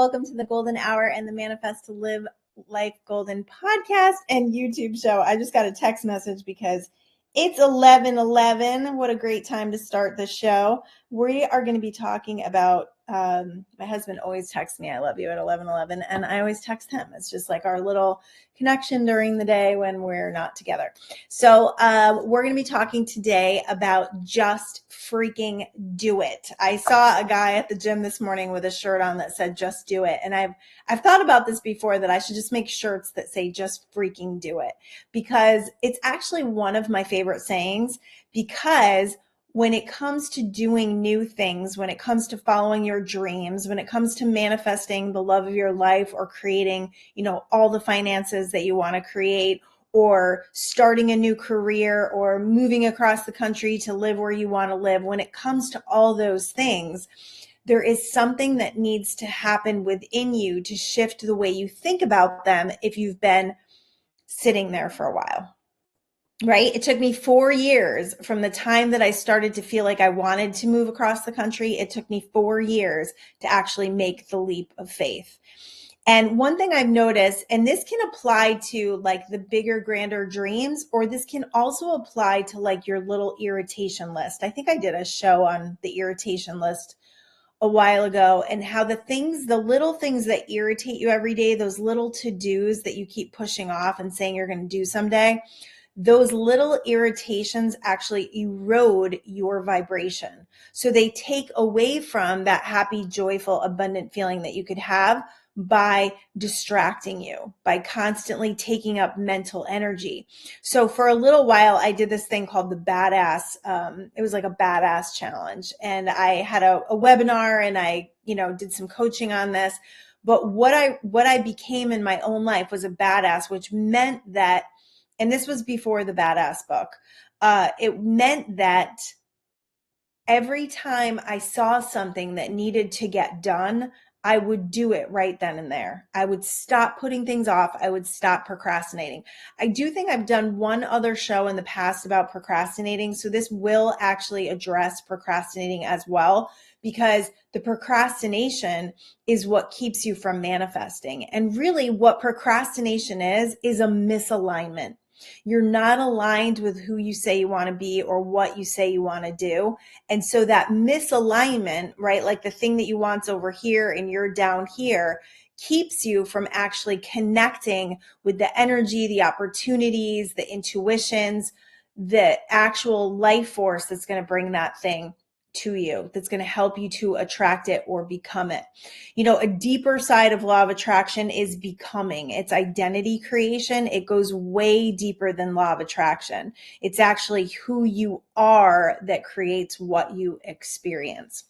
welcome to the Golden Hour and the Manifest to Live Life Golden podcast and YouTube show. I just got a text message because it's 11:11. What a great time to start the show. We are going to be talking about, my husband always texts me, I love you at 11:11, and I always text him. It's just like our little connection during the day when we're not together. So we're going to be talking today about just freaking do it. I saw a guy at the gym this morning with a shirt on that said just do it. And I've thought about this before, that I should just make shirts that say just freaking do it, because it's actually one of my favorite sayings. Because when it comes to doing new things, when it comes to following your dreams, when it comes to manifesting the love of your life, or creating, all the finances that you want to create, or starting a new career, or moving across the country to live where you want to live, when it comes to all those things, there is something that needs to happen within you to shift the way you think about them if you've been sitting there for a while. Right? It took me 4 years from the time that I started to feel like I wanted to move across the country. It took me 4 years to actually make the leap of faith. And one thing I've noticed, and this can apply to like the bigger, grander dreams, or this can also apply to like your little irritation list. I think I did a show on the irritation list a while ago, and how the little things that irritate you every day, those little to-dos that you keep pushing off and saying you're going to do someday, those little irritations actually erode your vibration. So they take away from that happy, joyful, abundant feeling that you could have by distracting you, by constantly taking up mental energy. So for a little while, I did this thing called the Badass. It was like a Badass challenge. And I had a webinar, and I, did some coaching on this. But what I became in my own life was a badass, which meant that, and this was before the Badass book, it meant that every time I saw something that needed to get done, I would do it right then and there. I would stop putting things off. I would stop procrastinating. I do think I've done one other show in the past about procrastinating. So this will actually address procrastinating as well, because the procrastination is what keeps you from manifesting. And really what procrastination is a misalignment. You're not aligned with who you say you want to be or what you say you want to do. And so that misalignment, right, like the thing that you want's over here and you're down here, keeps you from actually connecting with the energy, the opportunities, the intuitions, the actual life force that's going to bring that thing to you, that's going to help you to attract it or become it. A deeper side of law of attraction is becoming. It's identity creation. It goes way deeper than law of attraction. It's actually who you are that creates what you experience.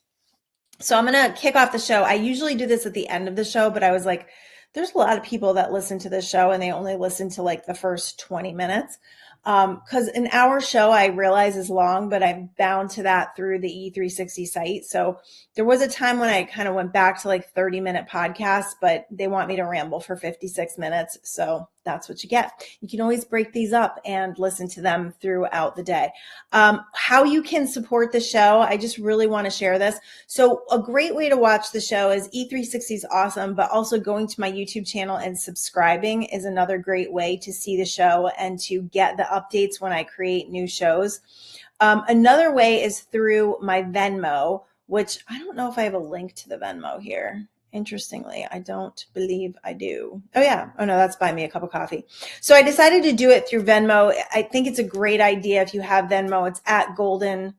So I'm going to kick off the show. I usually do this at the end of the show, but I was like, there's a lot of people that listen to this show and they only listen to like the first 20 minutes. Because an hour show, I realize, is long, but I'm bound to that through the E360 site. So there was a time when I kind of went back to like 30-minute podcasts, but they want me to ramble for 56 minutes. So that's what you get. You can always break these up and listen to them throughout the day. How you can support the show, I just really want to share this. So a great way to watch the show is E360 is awesome, but also going to my YouTube channel and subscribing is another great way to see the show and to get the updates when I create new shows. Another way is through my Venmo, which I don't know if I have a link to the Venmo here. Interestingly, I don't believe I do. Oh yeah. Oh no, that's buy me a cup of coffee. So I decided to do it through Venmo. I think it's a great idea if you have Venmo. It's at Golden.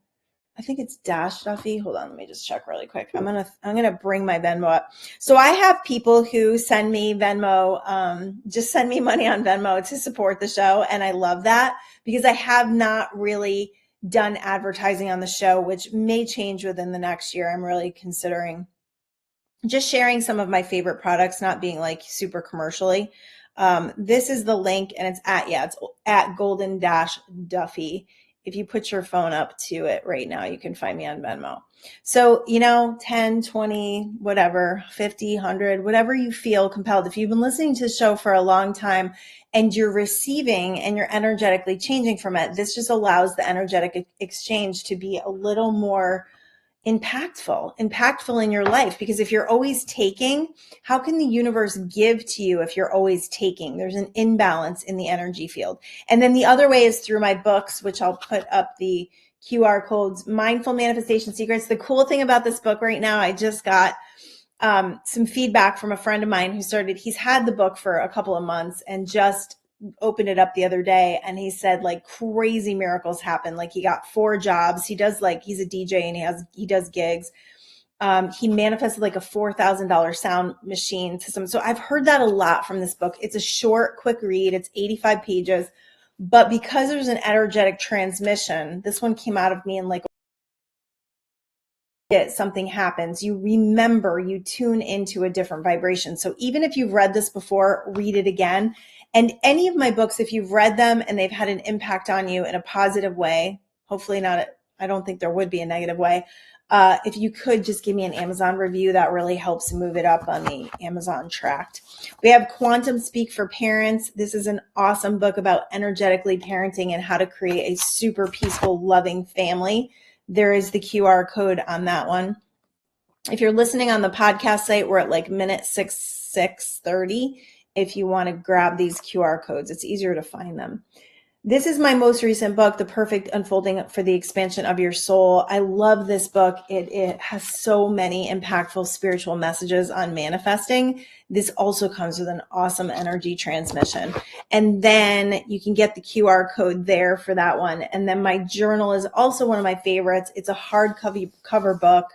I think it's Dash Duffy. Hold on, let me just check really quick. I'm gonna bring my Venmo up. So I have people who send me Venmo, just send me money on Venmo to support the show, and I love that because I have not really done advertising on the show, which may change within the next year. I'm really considering just sharing some of my favorite products, not being like super commercially. This is the link, and it's at Golden Dash Duffy. If you put your phone up to it right now, you can find me on Venmo. So, 10, 20, whatever, 50, 100, whatever you feel compelled. If you've been listening to the show for a long time and you're receiving and you're energetically changing from it, this just allows the energetic exchange to be a little more impactful in your life. Because if you're always taking, how can the universe give to you if you're always taking? There's an imbalance in the energy field. And then the other way is through my books, which I'll put up the QR codes. Mindful Manifestation Secrets. The cool thing about this book right now, I just got some feedback from a friend of mine he's had the book for a couple of months and just opened it up the other day, and he said like crazy miracles happen. Like he got 4 jobs. He's a DJ and he does gigs. He manifested like a $4,000 sound machine system. So I've heard that a lot from this book. It's a short, quick read. It's 85 pages, but because there's an energetic transmission, this one came out of me in like something happens, you remember, you tune into a different vibration. So even if you've read this before, read it again. And any of my books, if you've read them and they've had an impact on you in a positive way, hopefully not, I don't think there would be a negative way. If you could just give me an Amazon review, that really helps move it up on the Amazon tract. We have Quantum Speak for Parents. This is an awesome book about energetically parenting and how to create a super peaceful, loving family. There is the QR code on that one. If you're listening on the podcast site, we're at like minute 6:30. If you want to grab these QR codes, it's easier to find them. This is my most recent book, The Perfect Unfolding for the Expansion of Your Soul. I love this book. It has so many impactful spiritual messages on manifesting. This also comes with an awesome energy transmission. And then you can get the QR code there for that one. And then my journal is also one of my favorites. It's a hardcover book,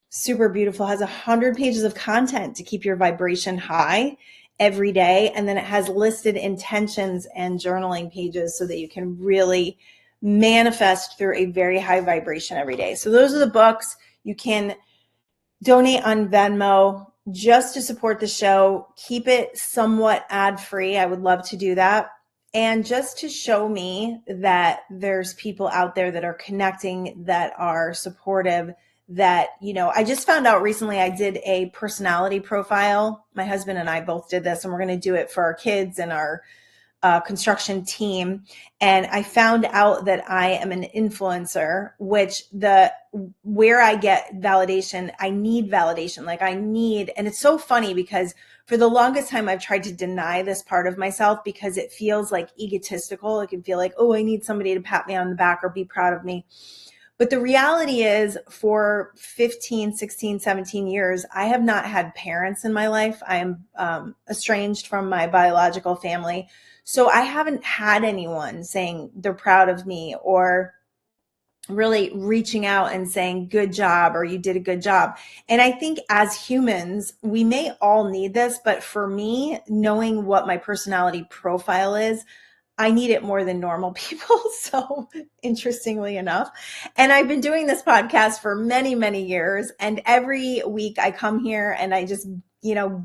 super beautiful, has 100 pages of content to keep your vibration high every day. And then it has listed intentions and journaling pages so that you can really manifest through a very high vibration every day. So those are the books. You can donate on Venmo just to support the show. Keep it somewhat ad-free. I would love to do that. And just to show me that there's people out there that are connecting, that are supportive, that, I just found out recently I did a personality profile. My husband and I both did this, and we're going to do it for our kids and our construction team. And I found out that I am an influencer, which where I get validation, I need validation. And it's so funny because for the longest time, I've tried to deny this part of myself because it feels like egotistical. It can feel like, oh, I need somebody to pat me on the back or be proud of me. But the reality is, for 15, 16, 17 years, I have not had parents in my life. I am estranged from my biological family. So I haven't had anyone saying they're proud of me or really reaching out and saying, good job, or you did a good job. And I think as humans, we may all need this, but for me, knowing what my personality profile is, I need it more than normal people. So interestingly enough, and I've been doing this podcast for many, many years. And every week I come here and I just,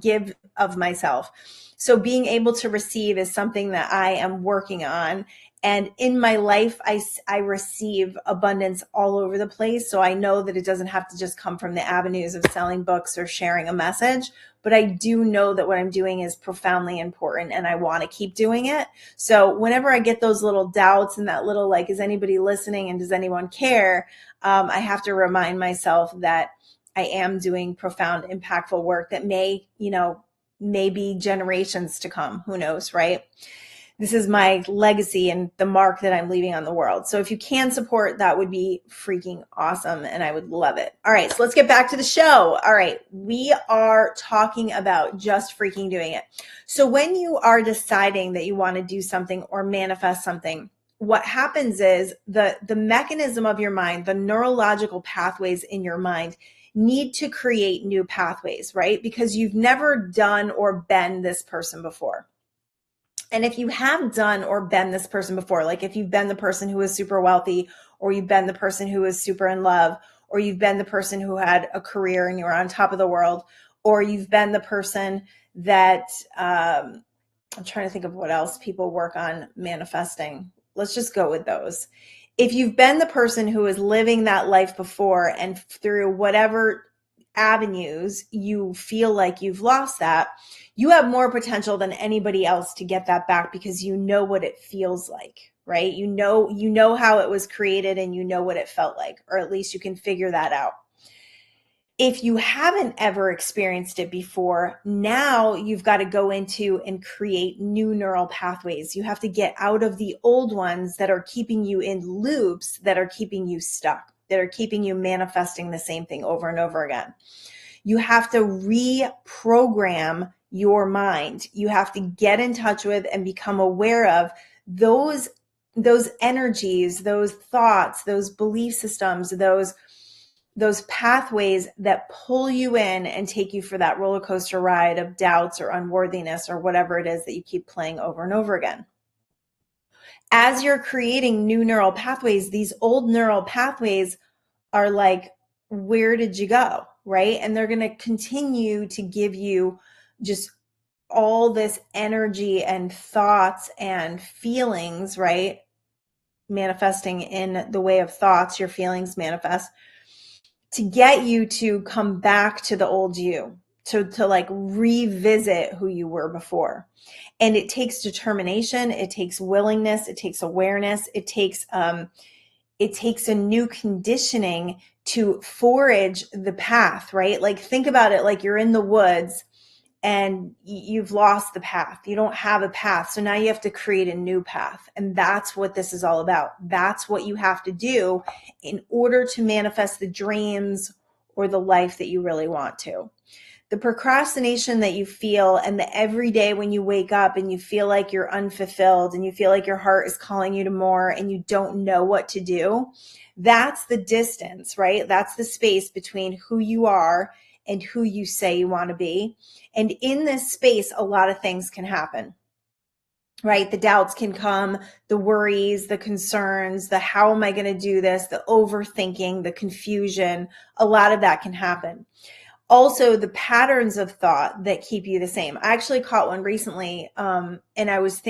give of myself. So being able to receive is something that I am working on. And in my life, I receive abundance all over the place. So I know that it doesn't have to just come from the avenues of selling books or sharing a message, but I do know that what I'm doing is profoundly important and I want to keep doing it. So whenever I get those little doubts and that little, like, is anybody listening and does anyone care? I have to remind myself that I am doing profound, impactful work that may be generations to come. Who knows, right? This is my legacy and the mark that I'm leaving on the world. So if you can support, that would be freaking awesome. And I would love it. All right, so let's get back to the show. All right, we are talking about just freaking doing it. So when you are deciding that you want to do something or manifest something, what happens is the mechanism of your mind, the neurological pathways in your mind need to create new pathways, right? Because you've never done or been this person before. And if you have done or been this person before, like if you've been the person who is super wealthy, or you've been the person who is super in love, or you've been the person who had a career and you're on top of the world, or you've been the person that, I'm trying to think of what else people work on manifesting. Let's just go with those. If you've been the person who is living that life before and through whatever avenues you feel like you've lost that, you have more potential than anybody else to get that back because you know what it feels like, right? You know how it was created and you know what it felt like, or at least you can figure that out. If you haven't ever experienced it before, now you've got to go into and create new neural pathways. You have to get out of the old ones that are keeping you in loops, that are keeping you stuck, that are keeping you manifesting the same thing over and over again. You have to reprogram your mind. You have to get in touch with and become aware of those energies, those thoughts, those belief systems, those pathways that pull you in and take you for that roller coaster ride of doubts or unworthiness or whatever it is that you keep playing over and over again. As you're creating new neural pathways, these old neural pathways are like, where did you go? Right? And they're going to continue to give you just all this energy and thoughts and feelings, right? Manifesting in the way of thoughts, your feelings manifest, to get you to come back to the old you, to like revisit who you were before. And it takes determination, it takes willingness, it takes awareness, it takes a new conditioning to forage the path, right? Like think about it like you're in the woods and you've lost the path. You don't have a path. So now you have to create a new path. And that's what this is all about. That's what you have to do in order to manifest the dreams or the life that you really want to. The procrastination that you feel and the everyday when you wake up and you feel like you're unfulfilled and you feel like your heart is calling you to more and you don't know what to do, that's the distance, right? That's the space between who you are and who you say you want to be. And in this space, a lot of things can happen, right? The doubts can come, the worries, the concerns, the how am I going to do this, the overthinking, the confusion, a lot of that can happen. Also, the patterns of thought that keep you the same. I actually caught one recently, and I was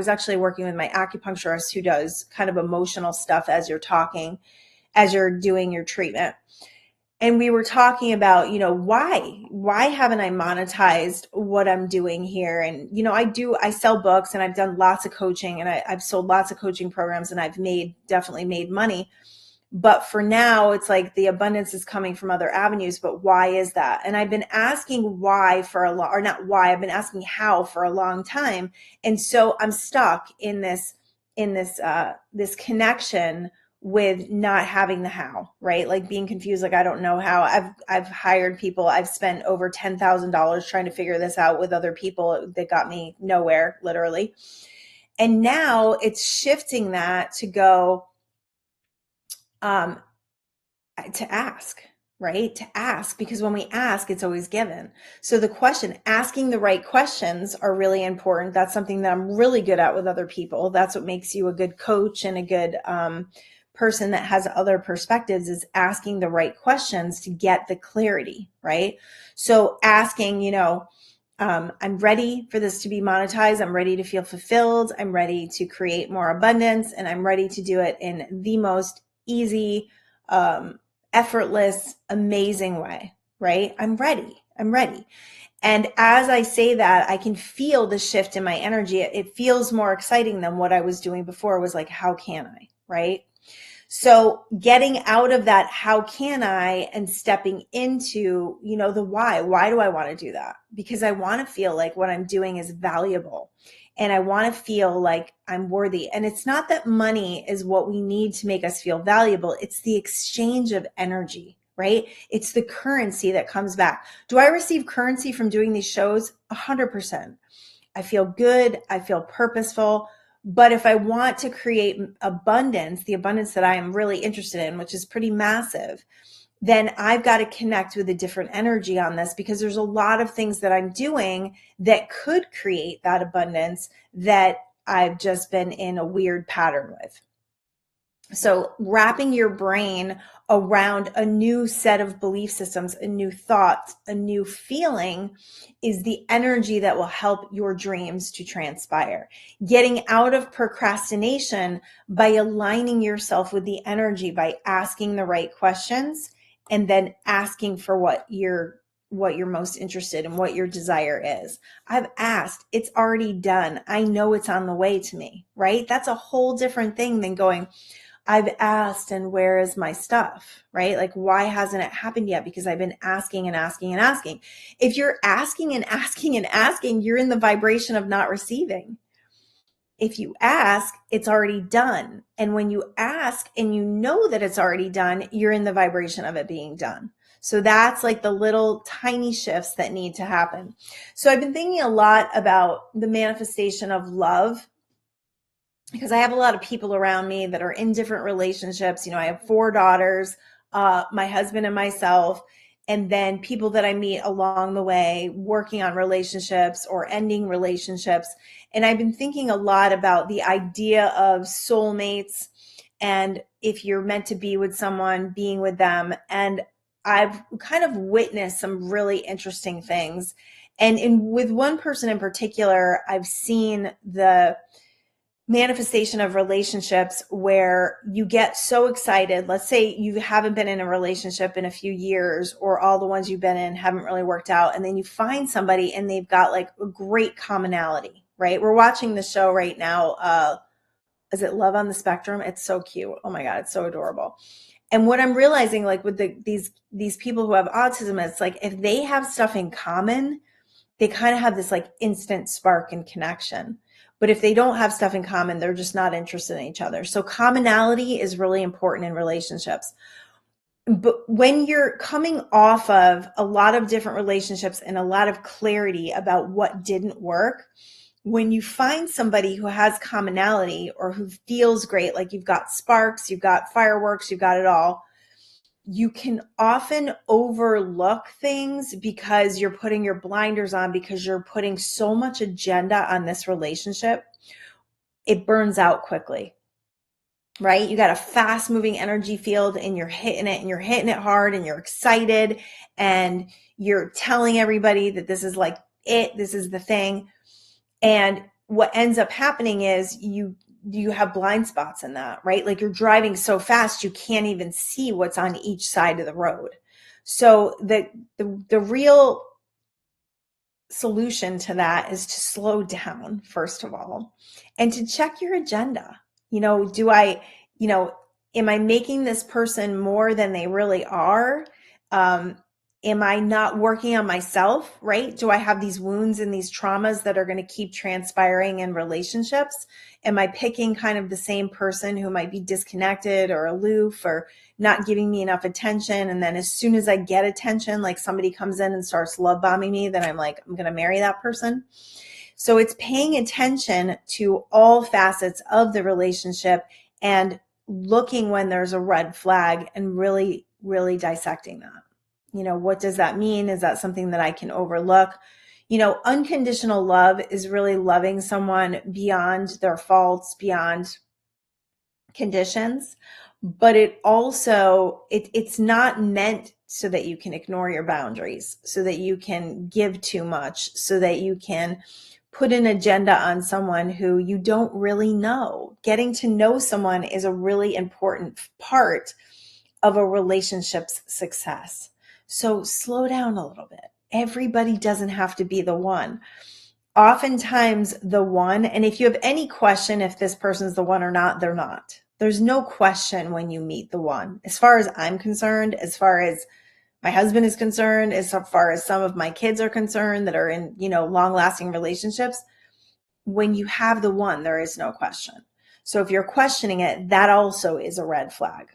actually working with my acupuncturist who does kind of emotional stuff as you're talking, as you're doing your treatment. And we were talking about, why haven't I monetized what I'm doing here? And, I sell books and I've done lots of coaching and I've sold lots of coaching programs and I've definitely made money. But for now, it's like the abundance is coming from other avenues. But why is that? And I've been asking why for a long, or not why, I've been asking how for a long time. And so I'm stuck in this connection with not having the how, right? Like being confused, like I don't know how. I've hired people. I've spent over $10,000 trying to figure this out with other people that got me nowhere, literally. And now it's shifting that to go, to ask, right? To ask, because when we ask, it's always given. So asking the right questions are really important. That's something that I'm really good at with other people. That's what makes you a good coach and a good person that has other perspectives, is asking the right questions to get the clarity, right? So asking, I'm ready for this to be monetized. I'm ready to feel fulfilled. I'm ready to create more abundance, and I'm ready to do it in the most easy, effortless, amazing way, right? I'm ready. And as I say that, I can feel the shift in my energy. It feels more exciting than what I was doing before. It was like, how can I, right? So getting out of that, how can I, and stepping into, the why. Why do I want to do that? Because I want to feel like what I'm doing is valuable. And I want to feel like I'm worthy. And it's not that money is what we need to make us feel valuable. It's the exchange of energy, right? It's the currency that comes back. Do I receive currency from doing these shows? 100%. I feel good. I feel purposeful. But if I want to create abundance, the abundance that I am really interested in, which is pretty massive, then I've got to connect with a different energy on this, because there's a lot of things that I'm doing that could create that abundance that I've just been in a weird pattern with. So wrapping your brain around a new set of belief systems, a new thought, a new feeling is the energy that will help your dreams to transpire. Getting out of procrastination by aligning yourself with the energy, by asking the right questions, and then asking for what you're most interested in, what your desire is. I've asked, it's already done. I know it's on the way to me, right? That's a whole different thing than going, I've asked, and where is my stuff, right? Like, why hasn't it happened yet? Because I've been asking and asking and asking. If you're asking and asking and asking, you're in the vibration of not receiving. If you ask, it's already done. And when you ask and you know that it's already done, you're in the vibration of it being done. So that's like the little tiny shifts that need to happen. So I've been thinking a lot about the manifestation of love, because I have a lot of people around me that are in different relationships. I have 4 daughters, my husband and myself, and then people that I meet along the way working on relationships or ending relationships. And I've been thinking a lot about the idea of soulmates, and if you're meant to be with someone, being with them. And I've kind of witnessed some really interesting things. And with one person in particular, I've seen the manifestation of relationships where you get so excited. Let's say you haven't been in a relationship in a few years, or all the ones you've been in haven't really worked out. And then you find somebody and they've got like a great commonality, right? We're watching the show right now. Is it Love on the Spectrum? It's so cute. Oh my God, it's so adorable. And what I'm realizing, like with these people who have autism, it's like if they have stuff in common, they kind of have this like instant spark and connection. But if they don't have stuff in common, they're just not interested in each other. So commonality is really important in relationships. But when you're coming off of a lot of different relationships and a lot of clarity about what didn't work, when you find somebody who has commonality or who feels great, like you've got sparks, you've got fireworks, you've got it all, you can often overlook things because you're putting your blinders on, because you're putting so much agenda on this relationship. It burns out quickly, right? You got a fast moving energy field and you're hitting it, and you're hitting it hard, and you're excited, and you're telling everybody that this is like this is the thing. And what ends up happening is you have blind spots in that, right? Like you're driving so fast, you can't even see what's on each side of the road. So the real solution to that is to slow down, first of all, and to check your agenda. Am I making this person more than they really are? Am I not working on myself, right? Do I have these wounds and these traumas that are going to keep transpiring in relationships? Am I picking kind of the same person who might be disconnected or aloof or not giving me enough attention? And then as soon as I get attention, like somebody comes in and starts love bombing me, then I'm like, I'm going to marry that person. So it's paying attention to all facets of the relationship and looking when there's a red flag and really, really dissecting that. What does that mean? Is that something that I can overlook? Unconditional love is really loving someone beyond their faults, beyond conditions, but it's not meant so that you can ignore your boundaries, so that you can give too much, so that you can put an agenda on someone who you don't really know. Getting to know someone is a really important part of a relationship's success. So slow down a little bit. Everybody doesn't have to be the one. Oftentimes the one, and if you have any question if this person's the one or not, they're not. There's no question when you meet the one. As far as I'm concerned, as far as my husband is concerned, as far as some of my kids are concerned that are in, long-lasting relationships, when you have the one, there is no question. So if you're questioning it, that also is a red flag.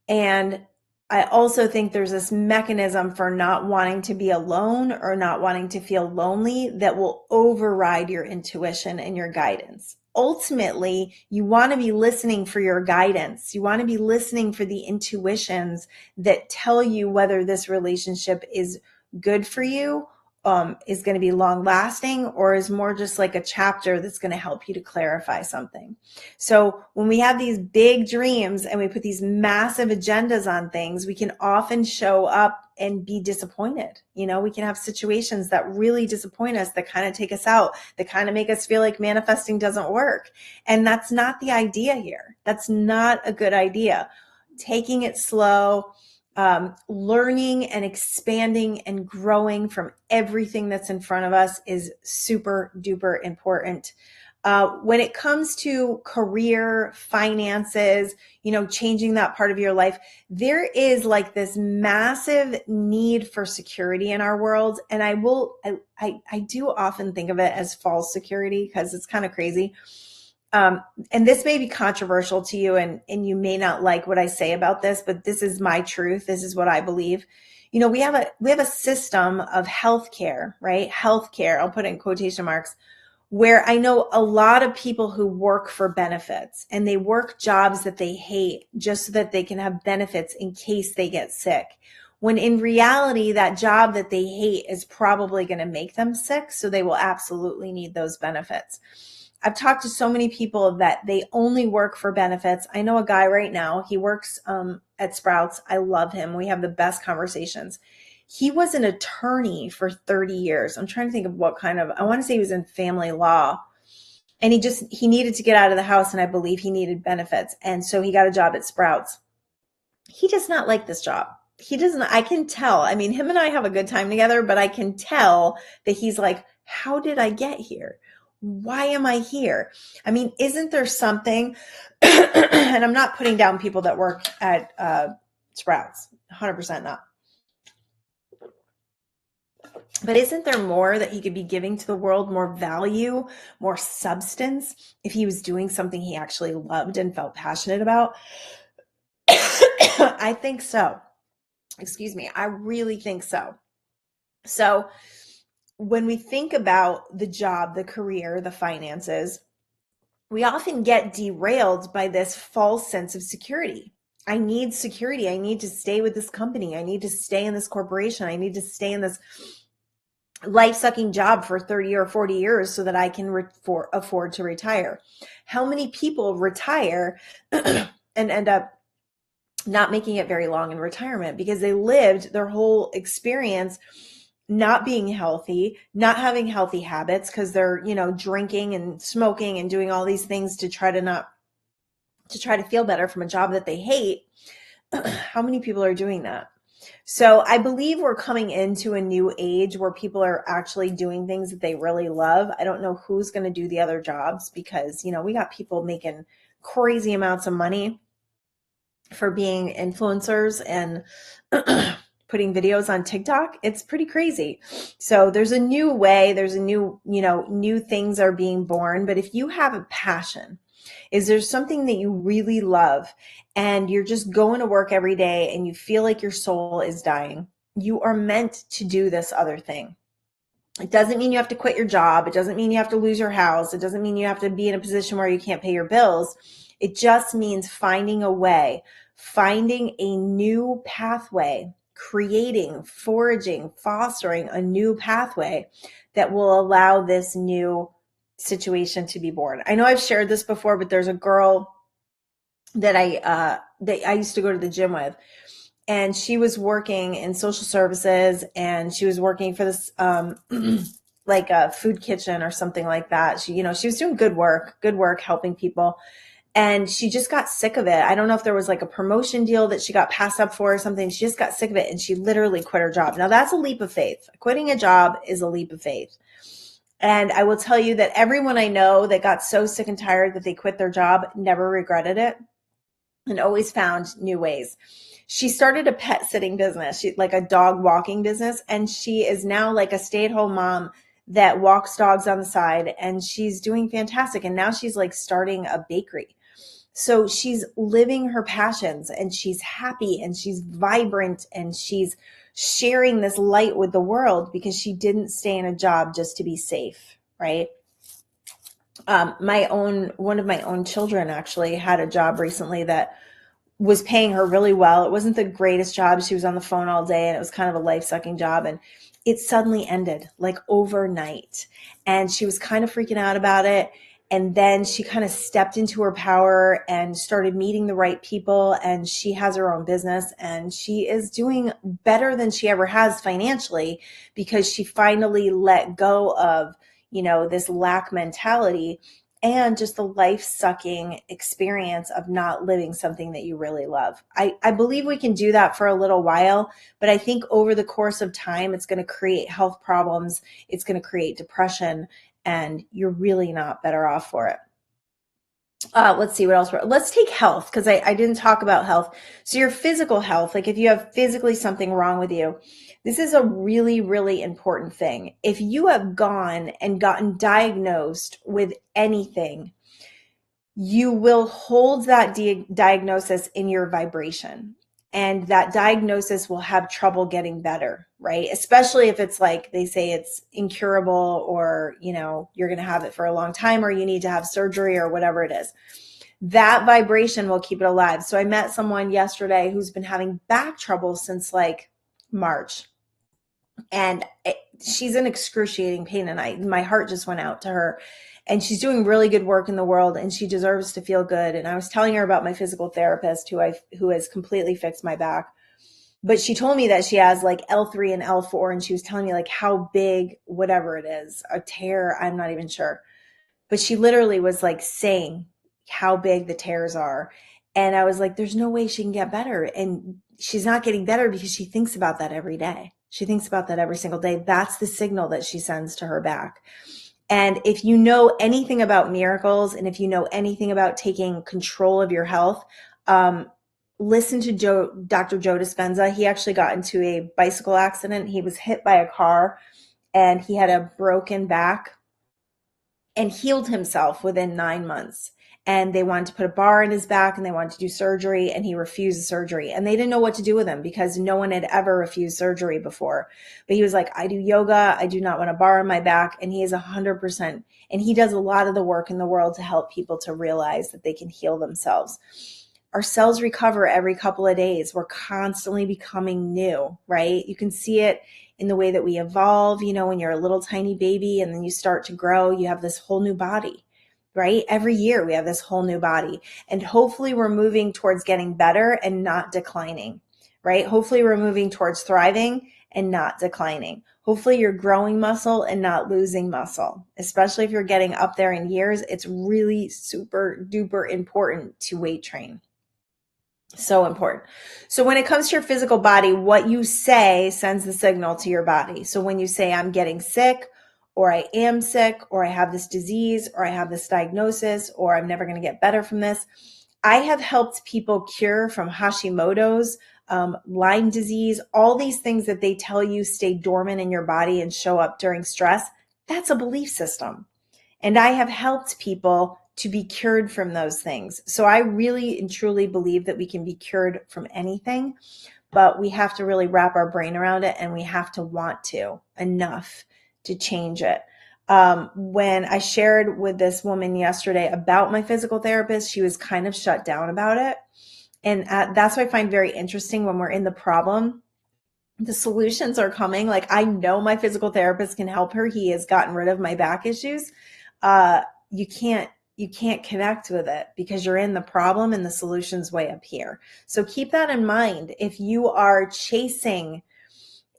And I also think there's this mechanism for not wanting to be alone or not wanting to feel lonely that will override your intuition and your guidance. Ultimately, you want to be listening for your guidance. You want to be listening for the intuitions that tell you whether this relationship is good for you, is going to be long lasting, or is more just like a chapter that's going to help you to clarify something. So when we have these big dreams and we put these massive agendas on things, we can often show up and be disappointed. We can have situations that really disappoint us, that kind of take us out, that kind of make us feel like manifesting doesn't work. And that's not the idea here. That's not a good idea. Taking it slow, learning and expanding and growing from everything that's in front of us is super duper important. When it comes to career, finances, changing that part of your life, there is like this massive need for security in our world. And I do often think of it as false security because it's kind of crazy. And this may be controversial to you, and you may not like what I say about this, but this is my truth. This is what I believe. We have a system of healthcare, right? Healthcare, I'll put it in quotation marks, where I know a lot of people who work for benefits, and they work jobs that they hate just so that they can have benefits in case they get sick. When in reality, that job that they hate is probably going to make them sick. So they will absolutely need those benefits. I've talked to so many people that they only work for benefits. I know a guy right now, he works at Sprouts. I love him. We have the best conversations. He was an attorney for 30 years. I'm trying to think of I want to say he was in family law. And he needed to get out of the house, and I believe he needed benefits. And so he got a job at Sprouts. He does not like this job. He doesn't, I can tell. I mean, him and I have a good time together, but I can tell that he's like, how did I get here? Why am I here? I mean, isn't there something, and I'm not putting down people that work at Sprouts, 100% not. But isn't there more that he could be giving to the world, more value, more substance, if he was doing something he actually loved and felt passionate about? I think so. Excuse me. I really think so. So when we think about the job, the career, the finances, we often get derailed by this false sense of security. I need security. I need to stay with this company. I need to stay in this corporation. I need to stay in this life-sucking job for 30 or 40 years so that I can afford to retire. How many people retire and end up not making it very long in retirement because they lived their whole experience not being healthy, not having healthy habits because they're, drinking and smoking and doing all these things to try to feel better from a job that they hate. How many people are doing that? So I believe we're coming into a new age where people are actually doing things that they really love. I don't know who's going to do the other jobs because, we got people making crazy amounts of money for being influencers and putting videos on TikTok. It's pretty crazy. So there's a new way, there's a new, new things are being born. But if you have a passion, is there something that you really love and you're just going to work every day and you feel like your soul is dying, you are meant to do this other thing. It doesn't mean you have to quit your job. It doesn't mean you have to lose your house. It doesn't mean you have to be in a position where you can't pay your bills. It just means finding a way, finding a new pathway, creating, foraging, fostering a new pathway that will allow this new situation to be born. I know I've shared this before, but there's a girl that I used to go to the gym with, and she was working in social services, and she was working for this like a food kitchen or something like that. She was doing good work helping people. And she just got sick of it. I don't know if there was like a promotion deal that she got passed up for or something. She just got sick of it and she literally quit her job. Now that's a leap of faith. Quitting a job is a leap of faith. And I will tell you that everyone I know that got so sick and tired that they quit their job never regretted it and always found new ways. She started a pet sitting business, like a dog walking business. And she is now like a stay-at-home mom that walks dogs on the side, and she's doing fantastic. And now she's like starting a bakery. So she's living her passions and she's happy and she's vibrant and she's sharing this light with the world because she didn't stay in a job just to be safe, right? One of my own children actually had a job recently that was paying her really well. It wasn't the greatest job. She was on the phone all day and it was kind of a life-sucking job. And it suddenly ended like overnight. And she was kind of freaking out about it. And then she kind of stepped into her power and started meeting the right people. And she has her own business and she is doing better than she ever has financially because she finally let go of, this lack mentality and just the life-sucking experience of not living something that you really love. I believe we can do that for a little while, but I think over the course of time, it's going to create health problems. It's going to create depression. and you're really not better off for it. Let's see what else. Let's take health, because I didn't talk about health. So your physical health, like if you have physically something wrong with you, this is a really, really important thing. If you have gone and gotten diagnosed with anything, you will hold that diagnosis in your vibration. And that diagnosis will have trouble getting better, right? Especially if it's like they say it's incurable, or, you're going to have it for a long time, or you need to have surgery, or whatever it is. That vibration will keep it alive. So I met someone yesterday who's been having back trouble since like March. And she's in excruciating pain, and my heart just went out to her. And she's doing really good work in the world, and she deserves to feel good. And I was telling her about my physical therapist who has completely fixed my back. But she told me that she has like L3 and L4, and she was telling me like how big, whatever it is, a tear, I'm not even sure. But she literally was like saying how big the tears are. And I was like, there's no way she can get better. And she's not getting better because she thinks about that every day. She thinks about that every single day. That's the signal that she sends to her back. And if you know anything about miracles, and if you know anything about taking control of your health, listen to Dr. Joe Dispenza. He actually got into a bicycle accident. He was hit by a car, and he had a broken back, and healed himself within 9 months. And they wanted to put a bar in his back, and they wanted to do surgery, and he refused the surgery. And they didn't know what to do with him because no one had ever refused surgery before. But he was like, I do yoga. I do not want a bar in my back. And he is 100%. And he does a lot of the work in the world to help people to realize that they can heal themselves. Our cells recover every couple of days. We're constantly becoming new, right? You can see it in the way that we evolve. When you're a little tiny baby and then you start to grow, you have this whole new body, right? Every year we have this whole new body, and hopefully we're moving towards getting better and not declining, right? Hopefully we're moving towards thriving and not declining. Hopefully you're growing muscle and not losing muscle, especially if you're getting up there in years. It's really super duper important to weight train. So important. So when it comes to your physical body, what you say sends the signal to your body. So when you say, I'm getting sick, or I am sick, or I have this disease, or I have this diagnosis, or I'm never going to get better from this. I have helped people cure from Hashimoto's, Lyme disease, all these things that they tell you stay dormant in your body and show up during stress. That's a belief system. And I have helped people to be cured from those things. So I really and truly believe that we can be cured from anything, but we have to really wrap our brain around it, and we have to want to enough to change it. When I shared with this woman yesterday about my physical therapist, she was kind of shut down about it. And that's what I find very interesting. When we're in the problem, the solutions are coming. Like, I know my physical therapist can help her. He has gotten rid of my back issues. You can't connect with it because you're in the problem, and the solution's way up here. So keep that in mind. If you are chasing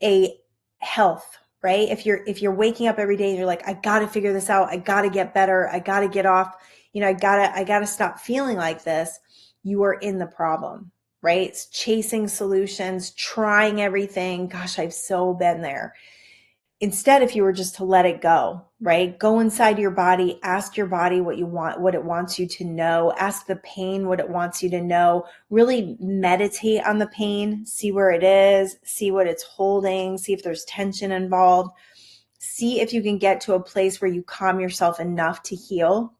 a health, right? If you're waking up every day and you're like, I got to figure this out. I got to get better. I got to get off. I got to stop feeling like this. You are in the problem, right? It's chasing solutions, trying everything. Gosh, I've so been there. Instead, if you were just to let it go, right? Go inside your body, ask your body what you want, what it wants you to know, ask the pain what it wants you to know, really meditate on the pain, see where it is, see what it's holding, see if there's tension involved, see if you can get to a place where you calm yourself enough to heal.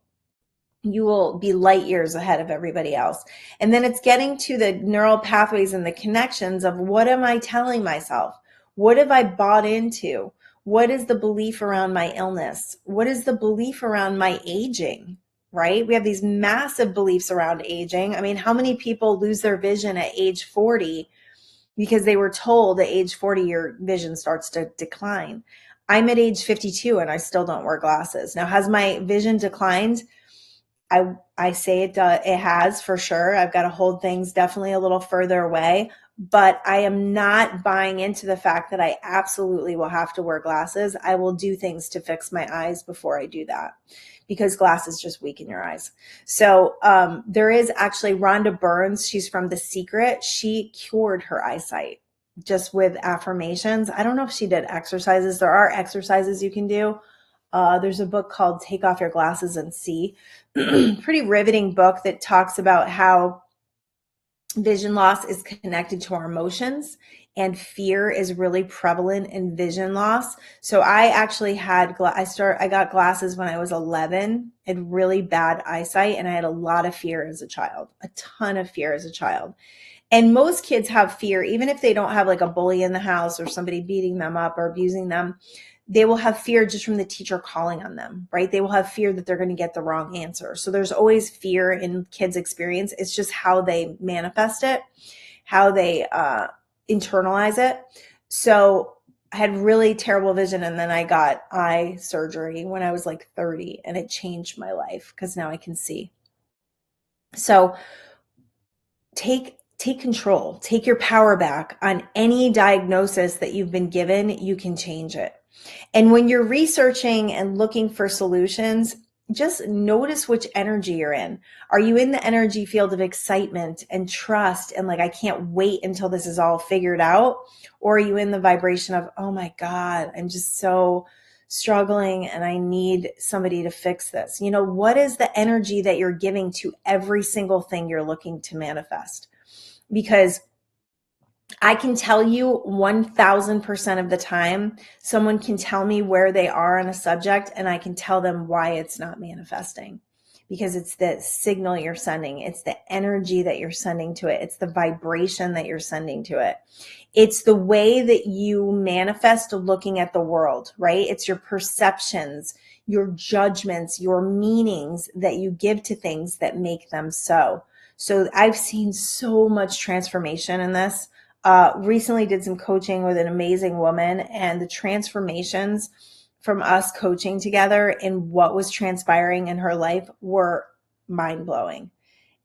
You will be light years ahead of everybody else. And then it's getting to the neural pathways and the connections of, what am I telling myself? What have I bought into? What is the belief around my illness? What is the belief around my aging, right? We have these massive beliefs around aging. I mean, how many people lose their vision at age 40 because they were told at age 40 your vision starts to decline? I'm at age 52 and I still don't wear glasses. Now, has my vision declined? I say it has, for sure. I've got to hold things definitely a little further away, but I am not buying into the fact that I absolutely will have to wear glasses. I will do things to fix my eyes before I do that, because glasses just weaken your eyes. So there is actually Rhonda Burns. She's from The Secret. She cured her eyesight just with affirmations. I don't know if she did exercises. There are exercises you can do. There's a book called Take Off Your Glasses and See. Pretty riveting book that talks about how vision loss is connected to our emotions, and fear is really prevalent in vision loss. So I actually I got glasses when I was 11, had really bad eyesight, and I had a lot of fear as a child, a ton of fear as a child. And most kids have fear, even if they don't have like a bully in the house or somebody beating them up or abusing them. They will have fear just from the teacher calling on them, right? They will have fear that they're going to get the wrong answer. So there's always fear in kids' experience. It's just how they manifest it, how they internalize it. So I had really terrible vision, and then I got eye surgery when I was like 30, and it changed my life because now I can see. So take control, take your power back on any diagnosis that you've been given. You can change it. And when you're researching and looking for solutions, just notice which energy you're in. Are you in the energy field of excitement and trust and like, I can't wait until this is all figured out? Or are you in the vibration of, oh my God, I'm just so struggling and I need somebody to fix this? You know, what is the energy that you're giving to every single thing you're looking to manifest? Because I can tell you 1000% of the time, someone can tell me where they are on a subject and I can tell them why it's not manifesting, because it's the signal you're sending. It's the energy that you're sending to it. It's the vibration that you're sending to it. It's the way that you manifest looking at the world, right? It's your perceptions, your judgments, your meanings that you give to things that make them so. So I've seen so much transformation in this. Recently did some coaching with an amazing woman, and the transformations from us coaching together and what was transpiring in her life were mind-blowing.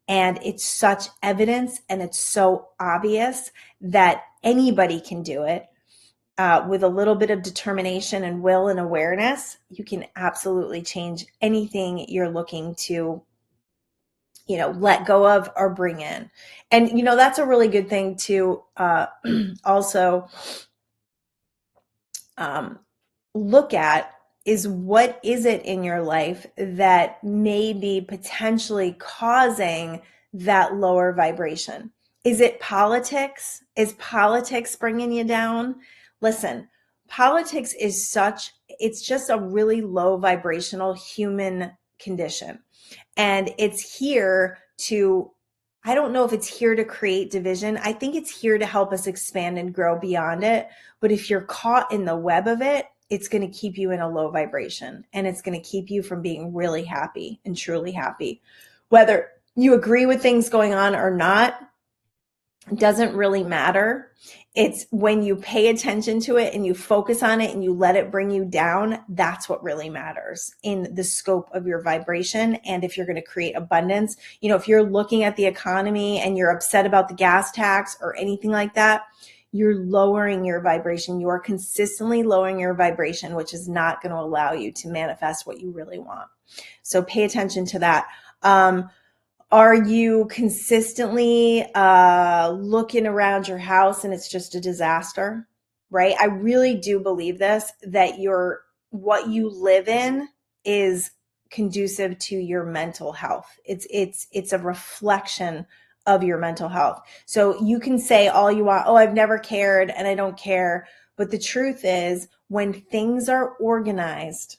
And it's such evidence, and it's so obvious that anybody can do it. With a little bit of determination and will and awareness, you can absolutely change anything you're looking to let go of or bring in. And, that's a really good thing to also look at, is what is it in your life that may be potentially causing that lower vibration? Is it politics? Is politics bringing you down? Listen, politics is it's just a really low vibrational human condition. And it's here to, I don't know if it's here to create division. I think it's here to help us expand and grow beyond it. But if you're caught in the web of it, it's going to keep you in a low vibration, and it's going to keep you from being really happy and truly happy. Whether you agree with things going on or not, doesn't really matter. It's when you pay attention to it and you focus on it and you let it bring you down, that's what really matters in the scope of your vibration. And if you're going to create abundance, if you're looking at the economy and you're upset about the gas tax or anything like that, you're lowering your vibration. You are consistently lowering your vibration, which is not going to allow you to manifest what you really want. So pay attention to that. Are you consistently looking around your house and it's just a disaster, right? I really do believe this, that what you live in is conducive to your mental health. It's a reflection of your mental health. So you can say all you want, oh, I've never cared and I don't care. But the truth is, when things are organized,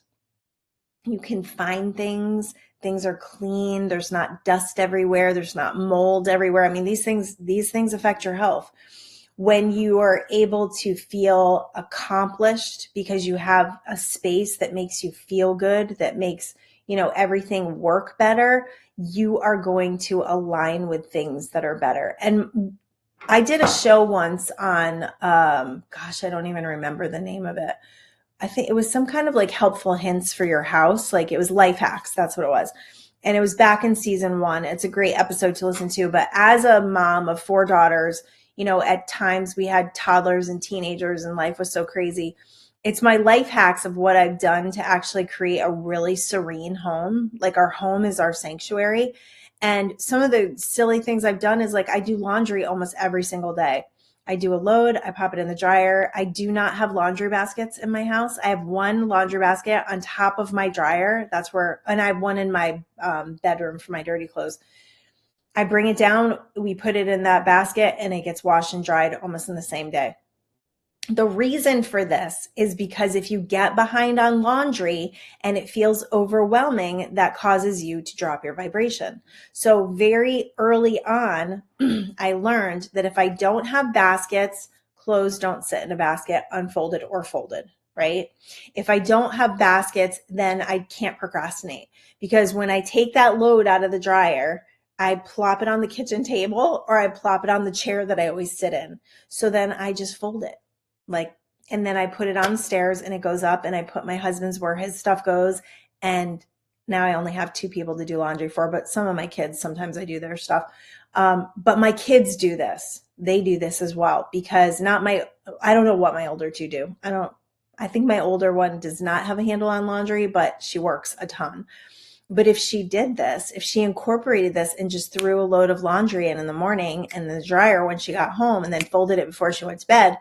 you can find things are clean, there's not dust everywhere, there's not mold everywhere. I mean, these things affect your health. When you are able to feel accomplished because you have a space that makes you feel good, that makes, everything work better, you are going to align with things that are better. And I did a show once on, I don't even remember the name of it. I think it was some kind of like helpful hints for your house. Like it was life hacks. That's what it was. And it was back in season 1. It's a great episode to listen to. But as a mom of 4 daughters, at times we had toddlers and teenagers and life was so crazy. It's my life hacks of what I've done to actually create a really serene home. Like our home is our sanctuary. And some of the silly things I've done is like I do laundry almost every single day. I do a load, I pop it in the dryer. I do not have laundry baskets in my house. I have one laundry basket on top of my dryer. That's where, and I have one in my bedroom for my dirty clothes. I bring it down, we put it in that basket, and it gets washed and dried almost in the same day. The reason for this is because if you get behind on laundry and it feels overwhelming, that causes you to drop your vibration. So very early on, I learned that if I don't have baskets, clothes don't sit in a basket unfolded or folded, right? If I don't have baskets, then I can't procrastinate, because when I take that load out of the dryer, I plop it on the kitchen table or I plop it on the chair that I always sit in. So then I just fold it. And then I put it on the stairs and it goes up, and I put my husband's where his stuff goes. And now I only have 2 people to do laundry for, but some of my kids, sometimes I do their stuff. But my kids do this. They do this as well, because I don't know what my older 2 do. I think my older one does not have a handle on laundry, but she works a ton. But if she did this, if she incorporated this and just threw a load of laundry in the morning and the dryer when she got home, and then folded it before she went to bed,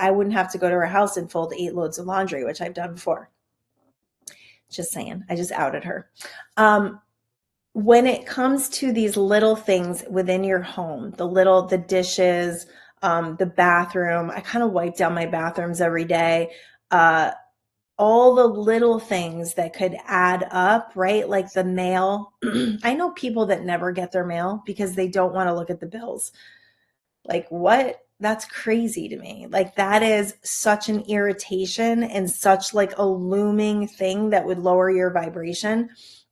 I wouldn't have to go to her house and fold 8 loads of laundry, which I've done before. Just saying, I just outed her. When it comes to these little things within your home, the dishes, the bathroom, I kind of wipe down my bathrooms every day. All the little things that could add up, right? Like the mail. I know people that never get their mail because they don't want to look at the bills. Like, what? That's crazy to me. Like, that is such an irritation and such like a looming thing that would lower your vibration.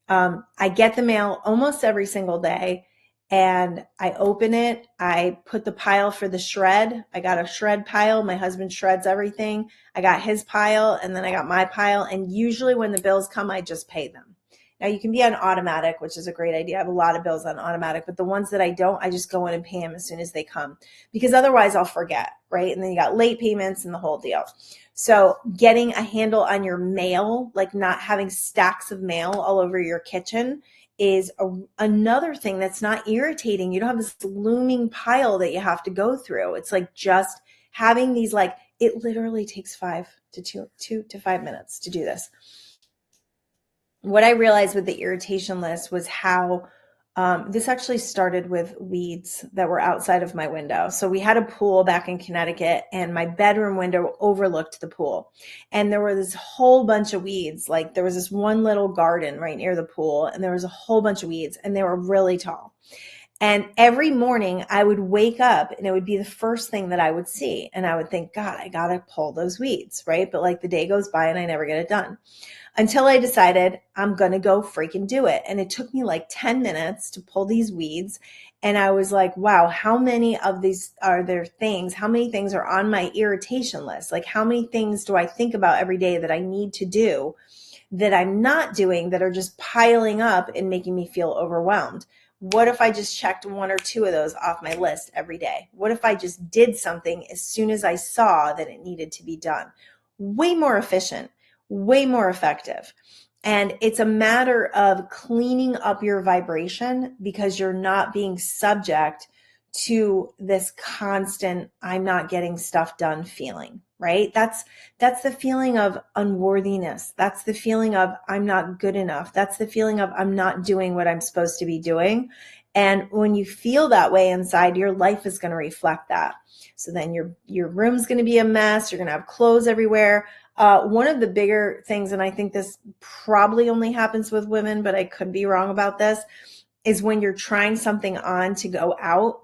I get the mail almost every single day, and I open it. I put the pile for the shred. I got a shred pile. My husband shreds everything. I got his pile, and then I got my pile. And usually when the bills come, I just pay them. Now, you can be on automatic, which is a great idea. I have a lot of bills on automatic, but the ones that I don't, I just go in and pay them as soon as they come, because otherwise I'll forget, right? And then you got late payments and the whole deal. So getting a handle on your mail, like not having stacks of mail all over your kitchen, is another thing that's not irritating. You don't have this looming pile that you have to go through. It's like just having these, like, it literally takes 2 to 5 minutes to do this. What I realized with the irritation list was how this actually started with weeds that were outside of my window. So we had a pool back in Connecticut, and my bedroom window overlooked the pool. And there were this whole bunch of weeds. Like, there was this one little garden right near the pool, and there was a whole bunch of weeds, and they were really tall. And every morning I would wake up and it would be the first thing that I would see. And I would think, God, I got to pull those weeds, right? But like the day goes by and I never get it done, until I decided I'm going to go freaking do it. And it took me like 10 minutes to pull these weeds. And I was like, wow, how many of these are there things? How many things are on my irritation list? Like, how many things do I think about every day that I need to do that I'm not doing, that are just piling up and making me feel overwhelmed? What if I just checked 1 or 2 of those off my list every day? What if I just did something as soon as I saw that it needed to be done? Way more efficient, way more effective. And it's a matter of cleaning up your vibration, because you're not being subject to this constant, I'm not getting stuff done feeling, right? That's the feeling of unworthiness. That's the feeling of I'm not good enough. That's the feeling of I'm not doing what I'm supposed to be doing. And when you feel that way inside, your life is going to reflect that. So then your room's going to be a mess. You're going to have clothes everywhere. One of the bigger things, and I think this probably only happens with women, but I could be wrong about this, is when you're trying something on to go out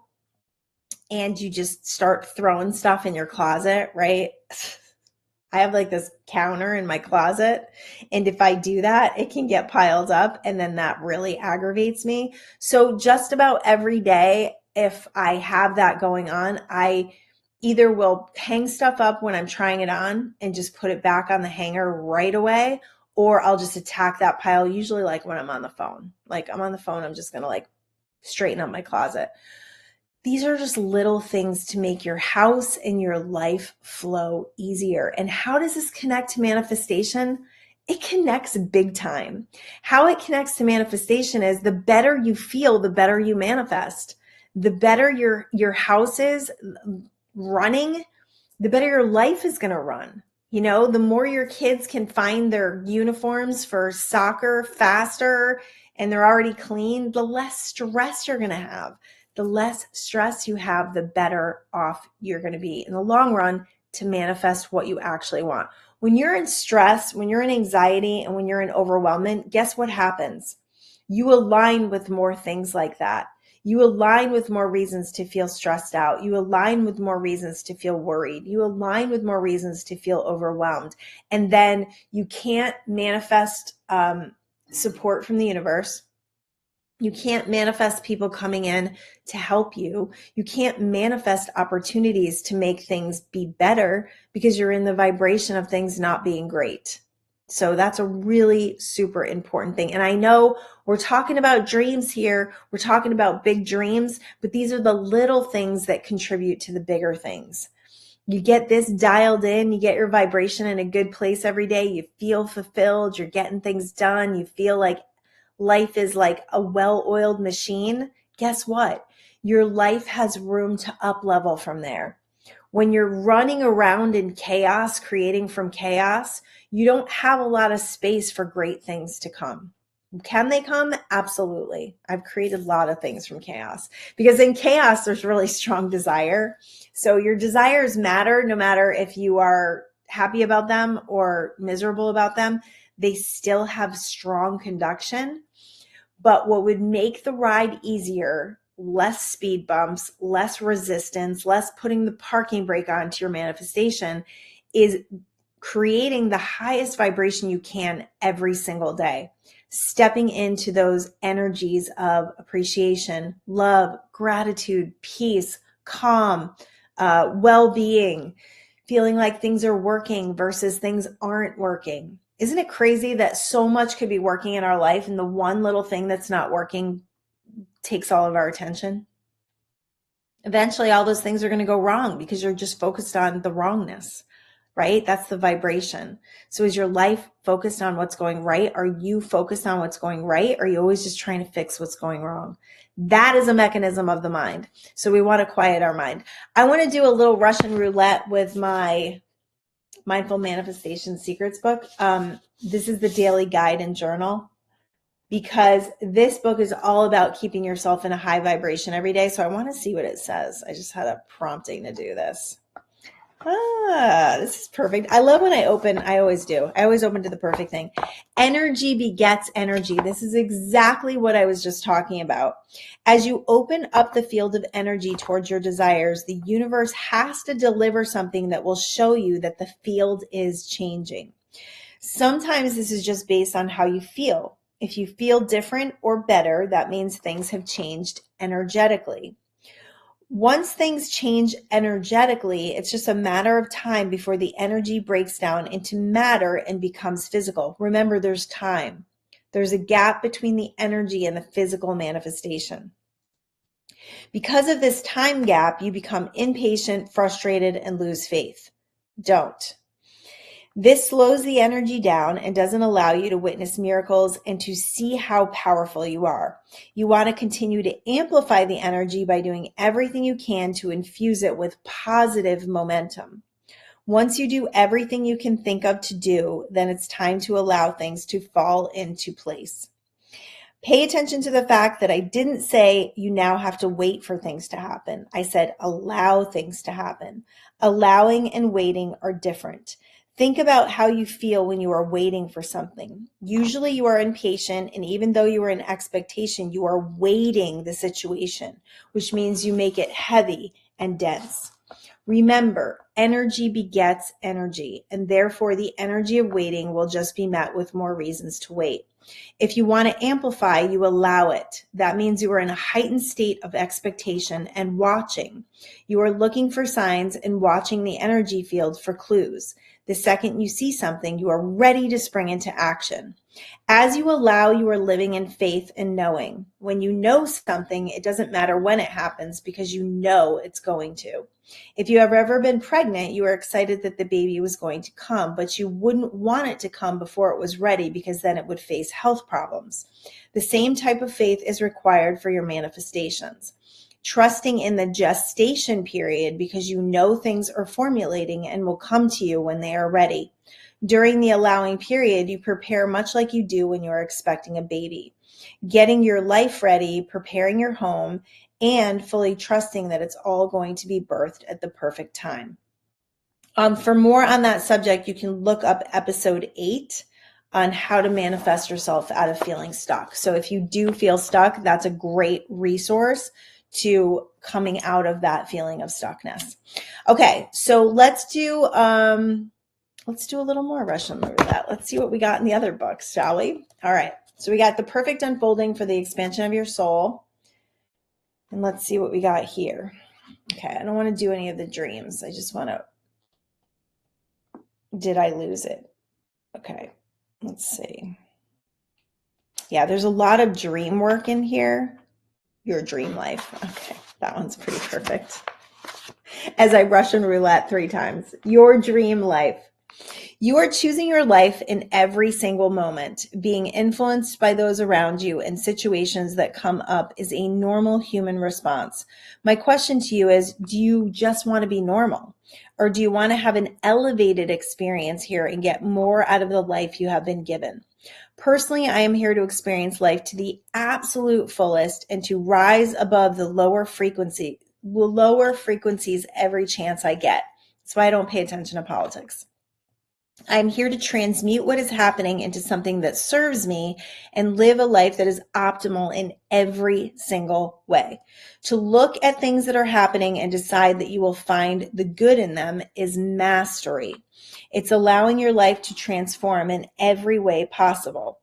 and you just start throwing stuff in your closet, right? I have like this counter in my closet, and if I do that, it can get piled up, and then that really aggravates me. So just about every day, if I have that going on, I either will hang stuff up when I'm trying it on and just put it back on the hanger right away, or I'll just attack that pile, usually like when I'm on the phone. Like, I'm on the phone, I'm just going to like straighten up my closet. These are just little things to make your house and your life flow easier. And how does this connect to manifestation? It connects big time. How it connects to manifestation is the better you feel, the better you manifest. The better your house is, running, the better your life is going to run. You know, the more your kids can find their uniforms for soccer faster and they're already clean, the less stress you're going to have. The less stress you have, the better off you're going to be in the long run to manifest what you actually want. When you're in stress, when you're in anxiety, and when you're in overwhelmment, guess what happens? You align with more things like that. You align with more reasons to feel stressed out. You align with more reasons to feel worried. You align with more reasons to feel overwhelmed. And then you can't manifest support from the universe. You can't manifest people coming in to help you. You can't manifest opportunities to make things be better because you're in the vibration of things not being great. So that's a really super important thing. And I know we're talking about dreams here. We're talking about big dreams, but these are the little things that contribute to the bigger things. You get this dialed in, you get your vibration in a good place every day. You feel fulfilled. You're getting things done. You feel like life is like a well-oiled machine. Guess what? Your life has room to up level from there. When you're running around in chaos, creating from chaos, you don't have a lot of space for great things to come. Can they come? Absolutely. I've created a lot of things from chaos because in chaos, there's really strong desire. So your desires matter no matter if you are happy about them or miserable about them. They still have strong conduction. But what would make the ride easier, less speed bumps, less resistance, less putting the parking brake on to your manifestation, is creating the highest vibration you can every single day. Stepping into those energies of appreciation, love, gratitude, peace, calm, well-being, feeling like things are working versus things aren't working. Isn't it crazy that so much could be working in our life and the one little thing that's not working takes all of our attention? Eventually, all those things are going to go wrong because you're just focused on the wrongness, right? That's the vibration. So is your life focused on what's going right? Are you focused on what's going right? Or are you always just trying to fix what's going wrong? That is a mechanism of the mind. So we want to quiet our mind. I want to do a little Russian roulette with my Mindful Manifestation Secrets book. This is the daily guide and journal because this book is all about keeping yourself in a high vibration every day. So I want to see what it says. I just had a prompting to do this. This is perfect. I love when I open. I always do. I always open to the perfect thing. Energy begets energy. This is exactly what I was just talking about. As you open up the field of energy towards your desires, the universe has to deliver something that will show you that the field is changing. Sometimes this is just based on how you feel. If you feel different or better, that means things have changed energetically. Once things change energetically, it's just a matter of time before the energy breaks down into matter and becomes physical. Remember, there's time. There's a gap between the energy and the physical manifestation. Because of this time gap, you become impatient, frustrated, and lose faith. Don't. This slows the energy down and doesn't allow you to witness miracles and to see how powerful you are. You want to continue to amplify the energy by doing everything you can to infuse it with positive momentum. Once you do everything you can think of to do, then it's time to allow things to fall into place. Pay attention to the fact that I didn't say you now have to wait for things to happen. I said allow things to happen. Allowing and waiting are different. Think about how you feel when you are waiting for something. Usually you are impatient, and even though you are in expectation, you are waiting the situation, which means you make it heavy and dense. Remember, energy begets energy, and therefore the energy of waiting will just be met with more reasons to wait. If you want to amplify, you allow it. That means you are in a heightened state of expectation and watching. You are looking for signs and watching the energy field for clues. The second you see something, you are ready to spring into action. As you allow, you are living in faith and knowing. When you know something, it doesn't matter when it happens because you know it's going to. If you have ever been pregnant, you are excited that the baby was going to come, but you wouldn't want it to come before it was ready because then it would face health problems. The same type of faith is required for your manifestations. trusting in the gestation period because you know things are formulating and will come to you when they are ready. During the allowing period, you prepare much like you do when you are expecting a baby, getting your life ready, preparing your home, and fully trusting that it's all going to be birthed at the perfect time. For more on that subject, you can look up episode 8 on how to manifest yourself out of feeling stuck. So if you do feel stuck, that's a great resource to coming out of that feeling of stuckness. Okay, so let's do a little more Russian roulette. Let's see what we got in the other books, shall we? All right, so we got The Perfect Unfolding for the Expansion of Your Soul. And let's see what we got here. Okay, I don't want to do any of the dreams. I just want to... Did I lose it? Okay, let's see. Yeah, there's a lot of dream work in here. Your dream life. Okay, that one's pretty perfect. As I Russian roulette 3 times. Your dream life. You are choosing your life in every single moment. Being influenced by those around you and situations that come up is a normal human response. My question to you is, do you just want to be normal? Or do you want to have an elevated experience here and get more out of the life you have been given? Personally, I am here to experience life to the absolute fullest and to rise above the lower frequencies every chance I get. That's why I don't pay attention to politics. I'm here to transmute what is happening into something that serves me and live a life that is optimal in every single way. To look at things that are happening and decide that you will find the good in them is mastery. It's allowing your life to transform in every way possible.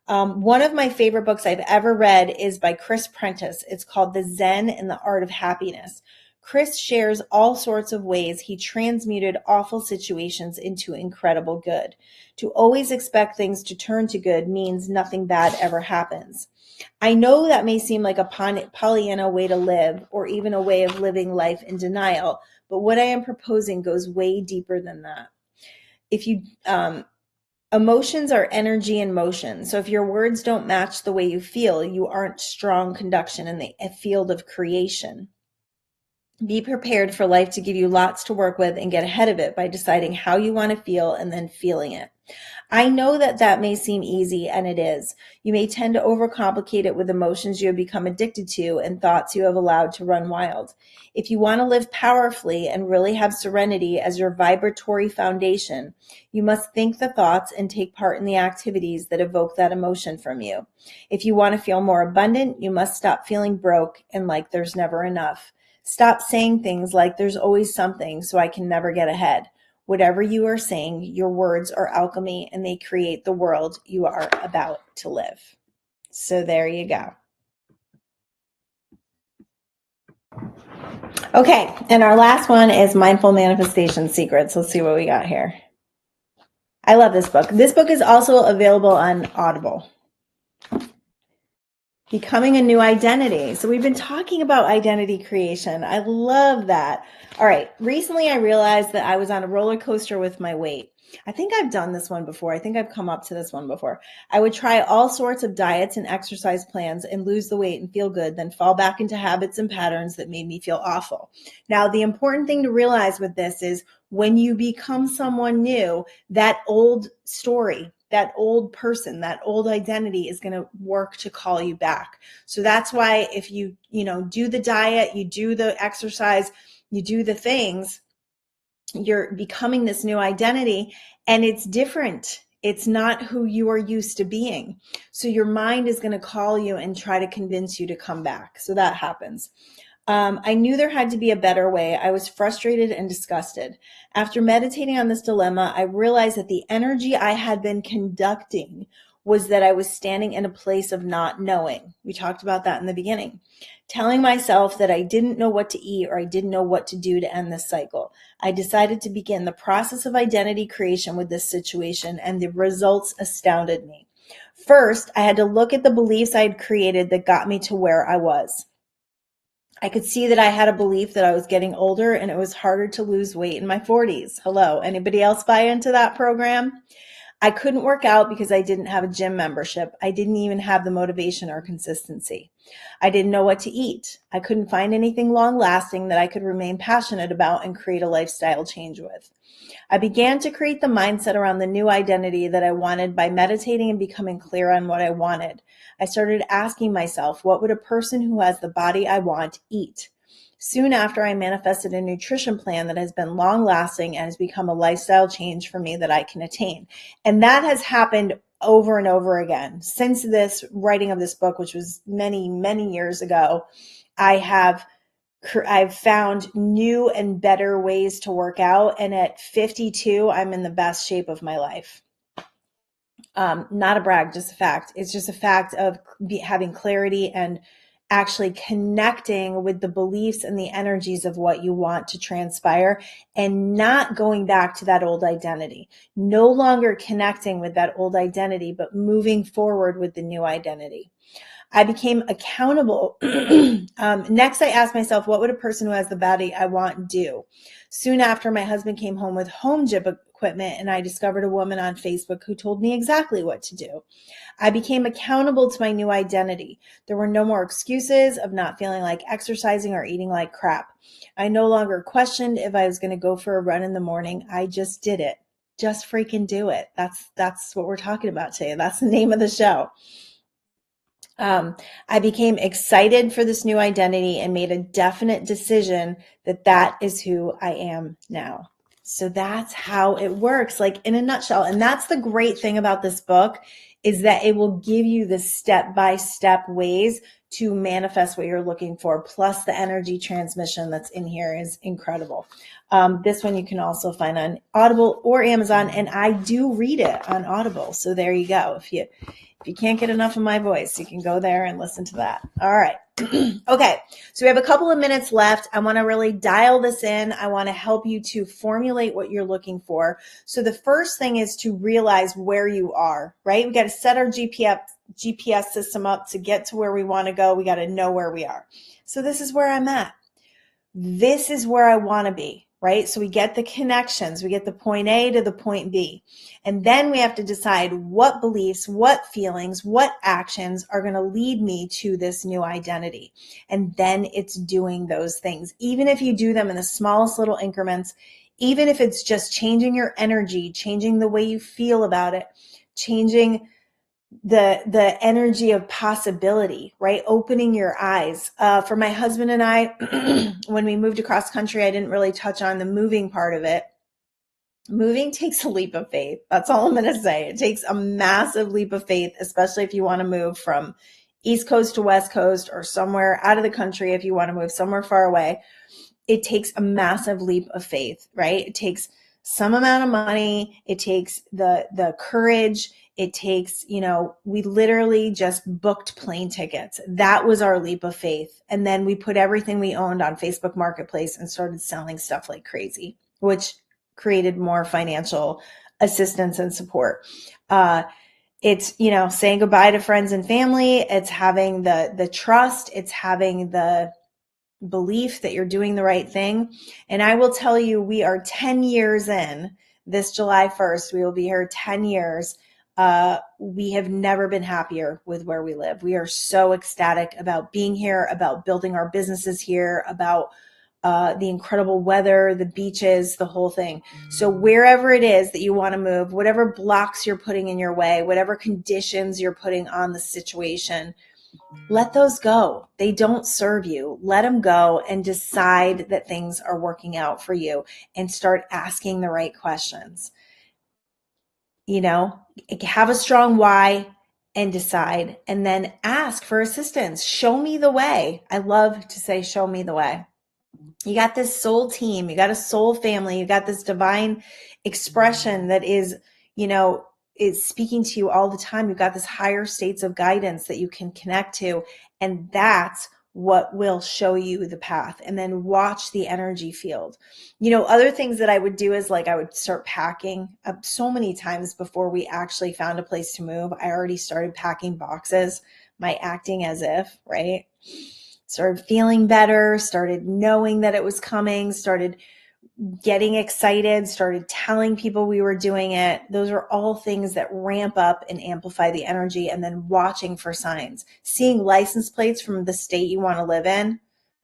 One of my favorite books I've ever read is by Chris Prentice. It's called The Zen and the Art of Happiness. Chris shares all sorts of ways he transmuted awful situations into incredible good. To always expect things to turn to good means nothing bad ever happens. I know that may seem like a Pollyanna way to live, or even a way of living life in denial, but what I am proposing goes way deeper than that. Emotions are energy in motion. So if your words don't match the way you feel, you aren't strong conduction in the field of creation. Be prepared for life to give you lots to work with and get ahead of it by deciding how you want to feel and then feeling it. I know that may seem easy, and it is. You may tend to overcomplicate it with emotions you have become addicted to and thoughts you have allowed to run wild. If you want to live powerfully and really have serenity as your vibratory foundation, you must think the thoughts and take part in the activities that evoke that emotion from you. If you want to feel more abundant, you must stop feeling broke and like there's never enough. Stop saying things like there's always something, so I can never get ahead. Whatever you are saying, your words are alchemy and they create the world you are about to live. So there you go. Okay, and our last one is Mindful Manifestation Secrets. Let's see what we got here. I love this book. This book is also available on Audible. Becoming a New Identity. So we've been talking about identity creation. I love that. All right. Recently, I realized that I was on a roller coaster with my weight. I think I've done this one before. I think I've come up to this one before. I would try all sorts of diets and exercise plans and lose the weight and feel good, then fall back into habits and patterns that made me feel awful. Now, the important thing to realize with this is when you become someone new, that old story, that old person, that old identity is going to work to call you back. So that's why if you do the diet, you do the exercise, you do the things, you're becoming this new identity, and it's different. It's not who you are used to being. So your mind is going to call you and try to convince you to come back. So that happens. I knew there had to be a better way. I was frustrated and disgusted. After meditating on this dilemma, I realized that the energy I had been conducting was that I was standing in a place of not knowing. We talked about that in the beginning. Telling myself that I didn't know what to eat or I didn't know what to do to end this cycle. I decided to begin the process of identity creation with this situation, and the results astounded me. First, I had to look at the beliefs I had created that got me to where I was. I could see that I had a belief that I was getting older and it was harder to lose weight in my 40s. Hello, anybody else buy into that program? I couldn't work out because I didn't have a gym membership. I didn't even have the motivation or consistency. I didn't know what to eat. I couldn't find anything long lasting that I could remain passionate about and create a lifestyle change with. I began to create the mindset around the new identity that I wanted by meditating and becoming clear on what I wanted. I started asking myself, what would a person who has the body I want eat? Soon after, I manifested a nutrition plan that has been long lasting and has become a lifestyle change for me that I can attain. And that has happened over and over again. Since this writing of this book, which was many, many years ago, I've found new and better ways to work out. And at 52, I'm in the best shape of my life. Not a brag, just a fact. It's just a fact of having clarity and actually connecting with the beliefs and the energies of what you want to transpire and not going back to that old identity. No longer connecting with that old identity, but moving forward with the new identity. I became accountable. Next, I asked myself, what would a person who has the body I want do? Soon after, my husband came home with home gym equipment, and I discovered a woman on Facebook who told me exactly what to do. I became accountable to my new identity. There were no more excuses of not feeling like exercising or eating like crap. I no longer questioned if I was going to go for a run in the morning. I just did it. Just freaking do it. That's what we're talking about today. That's the name of the show. I became excited for this new identity and made a definite decision that that is who I am now. So that's how it works, like in a nutshell. And that's the great thing about this book, is that it will give you the step-by-step ways to manifest what you're looking for. Plus the energy transmission that's in here is incredible. This one you can also find on Audible or Amazon, and I do read it on Audible. So there you go. If you can't get enough of my voice, you can go there and listen to that. All right. Okay. So we have a couple of minutes left. I want to really dial this in. I want to help you to formulate what you're looking for. So the first thing is to realize where you are, right? We got to set our GPS system up to get to where we want to go. We got to know where we are. So this is where I'm at. This is where I want to be, right? So we get the connections, we get the point A to the point B. And then we have to decide what beliefs, what feelings, what actions are going to lead me to this new identity. And then it's doing those things. Even if you do them in the smallest little increments, even if it's just changing your energy, changing the way you feel about it, changing the energy of possibility, right? Opening your eyes. For my husband and I, when we moved across country, I didn't really touch on the moving part of it. Moving takes a leap of faith. That's all I'm going to say. It takes a massive leap of faith, especially if you want to move from East Coast to West Coast or somewhere out of the country. If you want to move somewhere far away, it takes a massive leap of faith, right? It takes some amount of money. It takes the courage. It takes, we literally just booked plane tickets. That was our leap of faith. And then we put everything we owned on Facebook Marketplace and started selling stuff like crazy, which created more financial assistance and support. It's, saying goodbye to friends and family. It's having the trust. It's having the belief that you're doing the right thing. And I will tell you, we are 10 years in. This July 1st, we will be here 10 years. We have never been happier with where we live. We are so ecstatic about being here, about building our businesses here, about the incredible weather, the beaches, the whole thing. So wherever it is that you want to move, whatever blocks you're putting in your way, whatever conditions you're putting on the situation, let those go. They don't serve you. Let them go and decide that things are working out for you and start asking the right questions. Have a strong why and decide, and then ask for assistance. Show me the way. I love to say, show me the way. You got this soul team, you got a soul family, you got this divine expression that is speaking to you all the time. You've got this higher states of guidance that you can connect to. And that's what will show you the path. And then watch the energy field. Other things that I would do is I would start packing up so many times before we actually found a place to move. I already started packing boxes, my acting as if, right? Started feeling better, started knowing that it was coming, started getting excited, started telling people we were doing it. Those are all things that ramp up and amplify the energy. And then watching for signs, seeing license plates from the state you want to live in.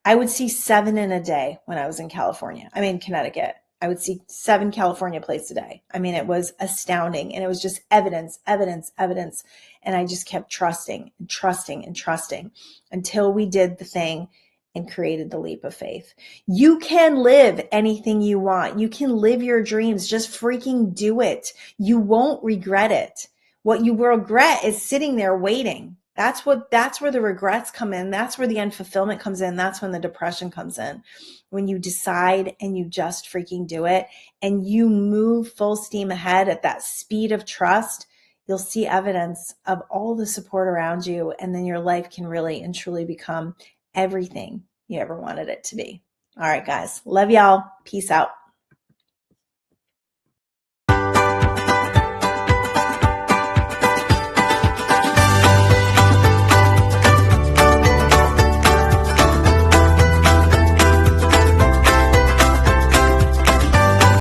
I would see 7 in a day when I was in Connecticut. I would see 7 California plates a day. I mean, it was astounding. And it was just evidence, evidence, evidence. And I just kept trusting and trusting and trusting until we did the thing and created the leap of faith. You can live anything you want. You can live your dreams. Just freaking do it. You won't regret it. What you will regret is sitting there waiting. That's where the regrets come in. That's where the unfulfillment comes in. That's when the depression comes in. When you decide and you just freaking do it and you move full steam ahead at that speed of trust, you'll see evidence of all the support around you. And then your life can really and truly become everything you ever wanted it to be. All right, guys. Love y'all. Peace out.